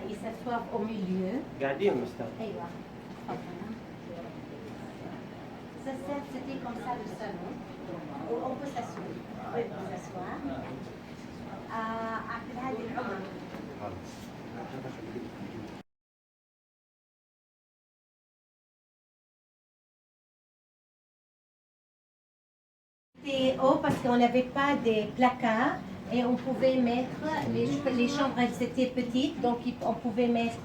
ils s'assoient au milieu. قاعدين مستر. أيوة. Ça, c'était comme ça le salon. On peut s'asseoir. Vous pouvez vous asseoir. عبد الهادي العمر. C'était haut parce qu'on n'avait pas des placards et on pouvait mettre, les chambres elles étaient petites, donc on pouvait mettre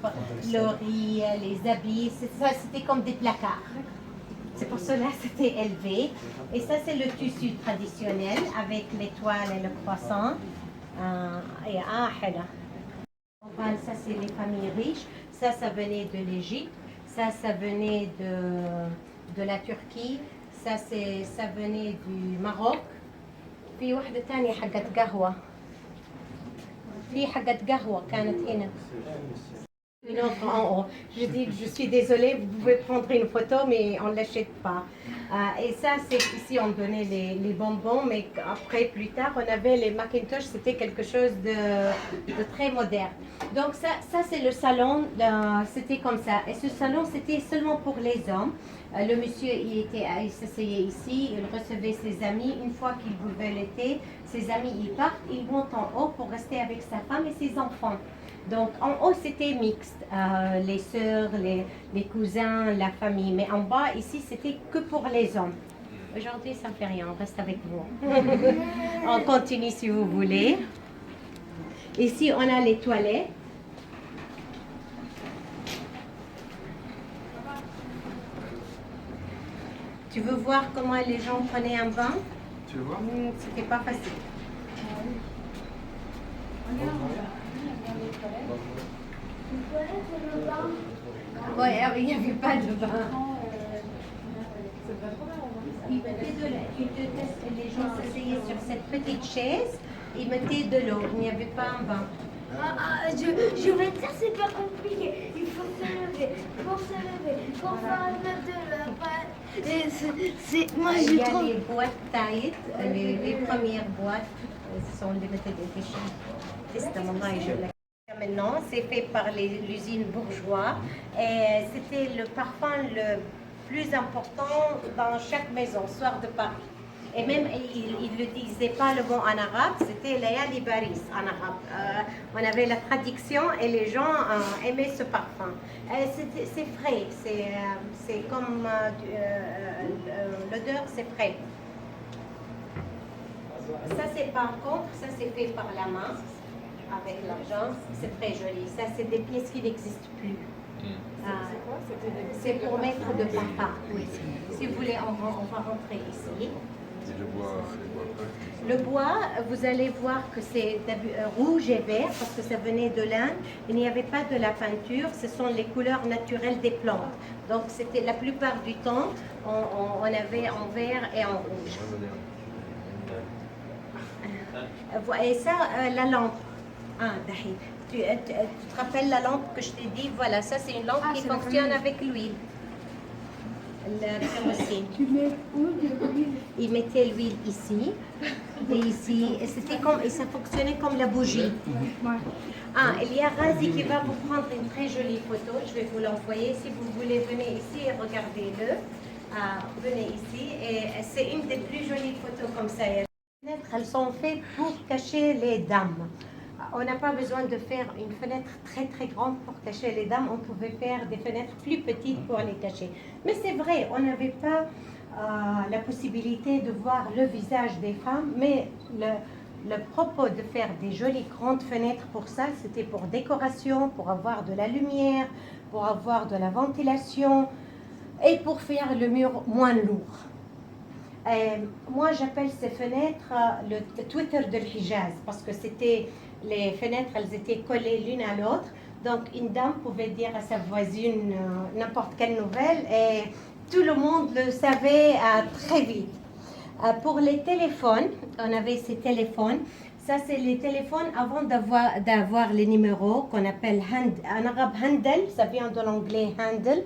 le riz, les habits, c'était comme des placards. C'est pour cela que c'était élevé. Et ça c'est le tissu traditionnel avec l'étoile et le croissant. Ça c'est les familles riches, ça venait de l'Égypte, ça venait de la Turquie. Ça venait du Maroc. في واحدة تانية حقت قهوة. في حقت قهوة كانت هنا. Une autre en haut. Je dis, je suis désolée, vous pouvez prendre une photo, mais on ne l'achète pas. Et ça, c'est ici, on donnait les bonbons, mais après, plus tard, on avait les Macintosh, c'était quelque chose de très moderne. Donc ça c'est le salon, c'était comme ça. Et ce salon, c'était seulement pour les hommes. Le monsieur, il s'asseyait ici, il recevait ses amis. Une fois qu'il buvait le thé, ses amis, ils partent, ils montent en haut pour rester avec sa femme et ses enfants. Donc en haut, c'était mixte, les sœurs, les cousins, la famille. Mais en bas, ici, c'était que pour les hommes. Aujourd'hui, ça ne fait rien, on reste avec vous. On continue si vous voulez. Ici, on a les toilettes. Tu veux voir comment les gens prenaient un bain? Tu veux voir? C'était pas facile. Ouais, il n'y avait pas de bain. Les gens s'asseyaient sur cette petite chaise, ils mettaient de l'eau, il n'y avait pas un bain. Je vais dire, c'est pas compliqué. Il faut se lever, pour se lever, pour faire de la pâte. Moi, Il y je a trouve. les boîtes tailles, les premières boîtes sont les méthodes de fichiers. Maintenant, c'est fait par l'usine Bourgeois et c'était le parfum le plus important dans chaque maison, soir de Paris. Et même, il ne disait pas le mot en arabe, c'était Layali Baris en arabe. On avait la traduction et les gens aimaient ce parfum. C'est frais, c'est comme l'odeur, c'est frais. Ça, c'est par contre, ça c'est fait par la main, avec l'argent, c'est très joli. Ça, c'est des pièces qui n'existent plus. C'est pour mettre de parfum. Oui. Si vous voulez, on va rentrer ici. Le bois, vous allez voir que c'est rouge et vert parce que ça venait de l'Inde. Il n'y avait pas de la peinture, ce sont les couleurs naturelles des plantes. Donc c'était la plupart du temps, on avait en vert et en rouge. Et ça, la lampe. Tu te rappelles la lampe que je t'ai dit? Voilà, ça c'est une lampe qui fonctionne avec l'huile. Le kérosène. Tu mets où l'huile? Il mettait l'huile ici et ici. Et c'était comme, et ça fonctionnait comme la bougie. Il y a Razi qui va vous prendre une très jolie photo. Je vais vous l'envoyer. Si vous voulez, venez ici et regardez-le. Venez ici. Et c'est une des plus jolies photos comme ça. Les fenêtres, elles sont faites pour cacher les dames. On n'a pas besoin de faire une fenêtre très très grande pour cacher les dames. On pouvait faire des fenêtres plus petites pour les cacher. Mais c'est vrai, on n'avait pas la possibilité de voir le visage des femmes. Mais le propos de faire des jolies grandes fenêtres pour ça, c'était pour décoration, pour avoir de la lumière, pour avoir de la ventilation et pour faire le mur moins lourd. Moi, j'appelle ces fenêtres le Twitter de l'Hijaz parce que c'était les fenêtres, elles étaient collées l'une à l'autre. Donc, une dame pouvait dire à sa voisine n'importe quelle nouvelle et tout le monde le savait très vite. Pour les téléphones, on avait ces téléphones. Ça, c'est les téléphones avant d'avoir les numéros qu'on appelle en arabe handle. Ça vient de l'anglais handle.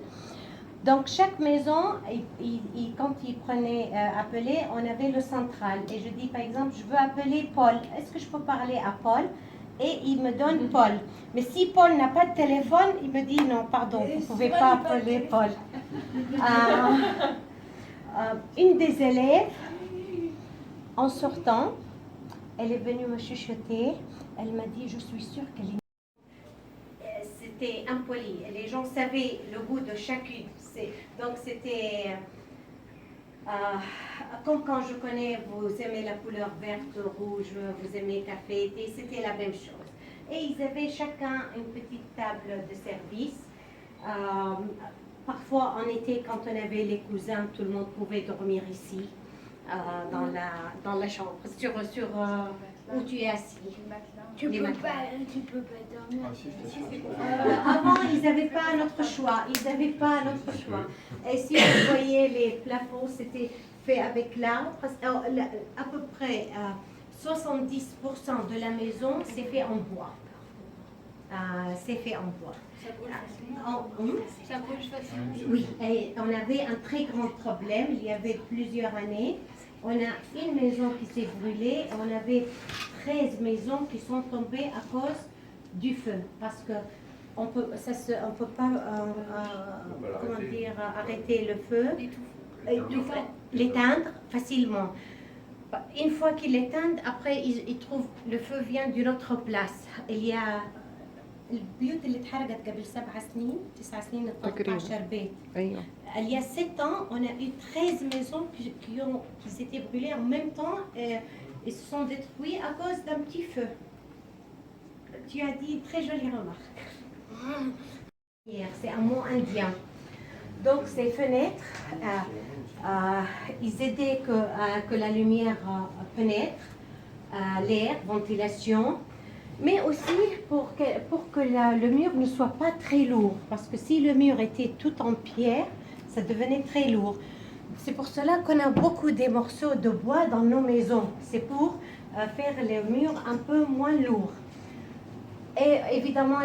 Donc, chaque maison, quand ils prenaient appeler, on avait le central. Et je dis, par exemple, je veux appeler Paul. Est-ce que je peux parler à Paul? et il me donne Paul. Mais si Paul n'a pas de téléphone, il me dit non, pardon, vous ne pouvez pas appeler Paul. Une des élèves, en sortant, elle est venue me chuchoter. Elle m'a dit, je suis sûre qu'elle est... C'était impoli. Les gens savaient le goût de chacune. Donc c'était... comme quand je connais, vous aimez la couleur verte, rouge, vous aimez café, thé, c'était la même chose. Et ils avaient chacun une petite table de service. Parfois, en été, quand on avait les cousins, tout le monde pouvait dormir ici, dans la chambre, sur où tu es assis. Tu peux pas dormir. Avant, ils n'avaient pas notre choix. Ils n'avaient pas notre choix. Et si vous voyez les plafonds, c'était fait avec l'arbre. À peu près 70% de la maison, c'est fait en bois. C'est fait en bois. Ça bouge facilement. Oui, et on avait un très grand problème. Il y avait plusieurs années. On a une maison qui s'est brûlée. On avait 13 maisons qui sont tombées à cause du feu. Parce que on peut pas comment dire, arrêter le feu, l'éteindre facilement. Une fois qu'ils l'éteignent, après ils trouvent le feu vient d'une autre place. Il y a البيوت اللي اتحرقت قبل 7 سنين 9 سنين 13 بيت. ايوه. Il y a 7 ans, on a eu 13 maisons qui s'étaient brûlées en même temps et se sont détruites à cause d'un petit feu. Tu as dit une très jolie remarque. C'est un mot indien. Donc ces fenêtres, ils aidaient que la lumière pénètre, l'air, ventilation. Mais aussi pour que le mur ne soit pas très lourd. Parce que si le mur était tout en pierre, ça devenait très lourd. C'est pour cela qu'on a beaucoup de morceaux de bois dans nos maisons. C'est pour faire les murs un peu moins lourds. Et évidemment,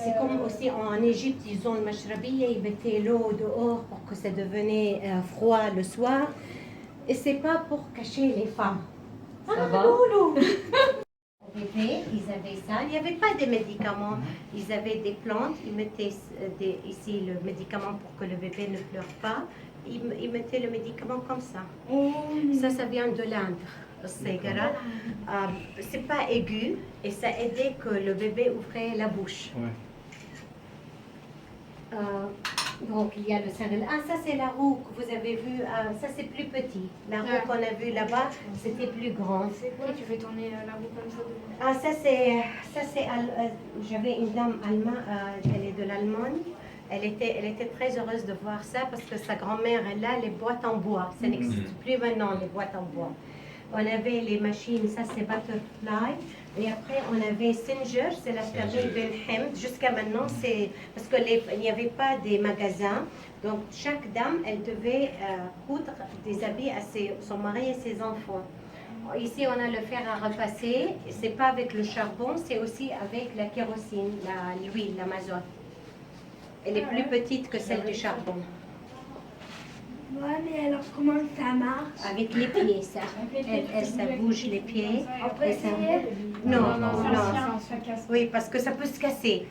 c'est comme aussi en Égypte, ils ont le mashrabiya, ils mettaient l'eau dehors pour que ça devenait froid le soir. Et c'est pas pour cacher les femmes. Ça va? Bébé, ils avaient ça. Il n'y avait pas de médicaments. Ils avaient des plantes. Ils mettaient ici le médicament pour que le bébé ne pleure pas. Ils mettaient le médicament comme ça. Ça vient de l'Inde. C'est pas aigu et ça aidait que le bébé ouvrait la bouche. Ouais. Donc il y a le céréal. Ça c'est la roue que vous avez vue. Ça c'est plus petit. La roue qu'on a vue là-bas, c'était plus grand. C'est quoi? Tu fais tourner la roue comme ça devant? Ça c'est. J'avais une dame allemande. Elle est de l'Allemagne. Elle était très heureuse de voir ça parce que sa grand-mère elle a les boîtes en bois. Ça n'existe plus maintenant les boîtes en bois. On avait les machines. Ça c'est Butterfly. Et après, on avait Singer, c'est la famille Benhem. Jusqu'à maintenant, c'est parce qu'il n'y avait pas des magasins. Donc, chaque dame, elle devait coudre des habits à son mari et ses enfants. Ici, on a le fer à repasser. C'est pas avec le charbon, c'est aussi avec la kérosine, l'huile, la mazote. Elle est plus petite que celle du charbon. Ouais, mais alors comment ça marche? Avec les pieds, ça. Ça bouge les pieds. Après, ça... Non. Oui, parce que ça peut se casser.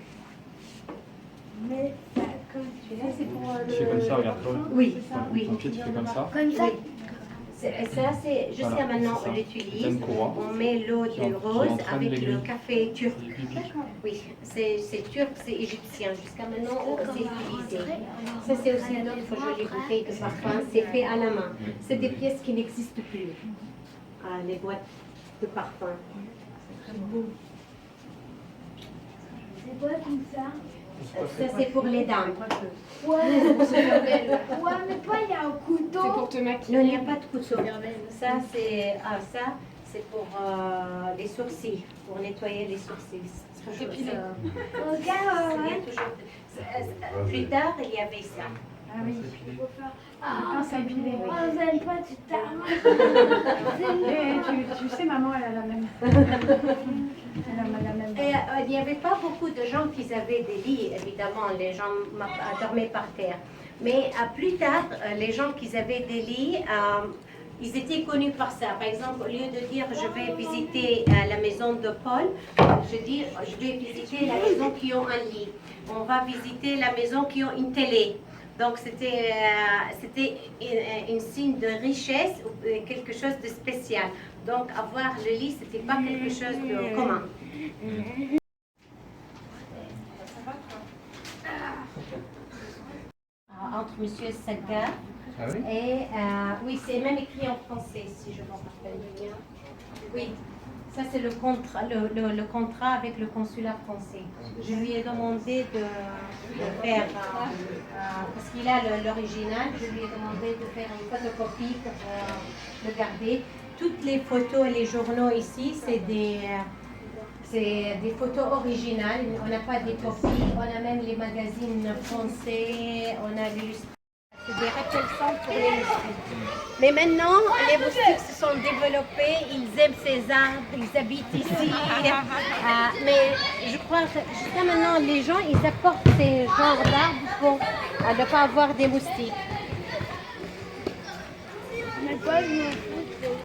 Mais ça, comme tu fais, c'est pour Tu fais comme ça, regarde-toi. Oui. Ton pied, tu fais comme ça. Comme ça. Ça, c'est jusqu'à maintenant, on l'utilise. On met l'eau de rose avec le café turc. Oui, c'est turc, c'est égyptien. Jusqu'à maintenant, c'est utilisé. Ça, c'est aussi une autre jolie bouteille de parfum. C'est fait à la main. C'est des pièces qui n'existent plus. Les boîtes de parfum. C'est beau. C'est quoi tout ça? Ça, c'est pour les dames. Ouais, mais pas il y a un couteau. C'est pour te maquiller. Non, il n'y a pas de couteau. Ça, c'est pour les sourcils, pour nettoyer les sourcils. Plus tard, il y avait ça. Ah oui. Ça épiler. Oh, j'aime pas, tu t'arranges. Tu sais, maman, elle a la même. Il n'y avait pas beaucoup de gens qui avaient des lits, évidemment, les gens dormaient par terre. Mais plus tard, les gens qui avaient des lits, Ils étaient connus par ça. Par exemple, au lieu de dire je vais visiter la maison de Paul, je dis je vais visiter la maison qui ont un lit. On va visiter la maison qui ont une télé. Donc c'était un signe de richesse ou quelque chose de spécial. Donc avoir le lit, c'était pas quelque chose de commun. Entre Monsieur Saga et oui, c'est même écrit en français si je me rappelle bien. Oui. Ça, c'est le contrat avec le consulat français. Je lui ai demandé de faire, parce qu'il a l'original, je lui ai demandé de faire une photocopie pour le garder. Toutes les photos et les journaux ici, c'est des photos originales. On n'a pas des copies. On a même les magazines français, on a l'illustration. C'est des repellants pour les moustiques. Mais maintenant, les moustiques se sont développés, ils aiment ces arbres, ils habitent ici. Mais je crois que jusqu'à maintenant, les gens, ils apportent ces genres d'arbres pour ne pas avoir des moustiques. Mais pas, je m'en fous.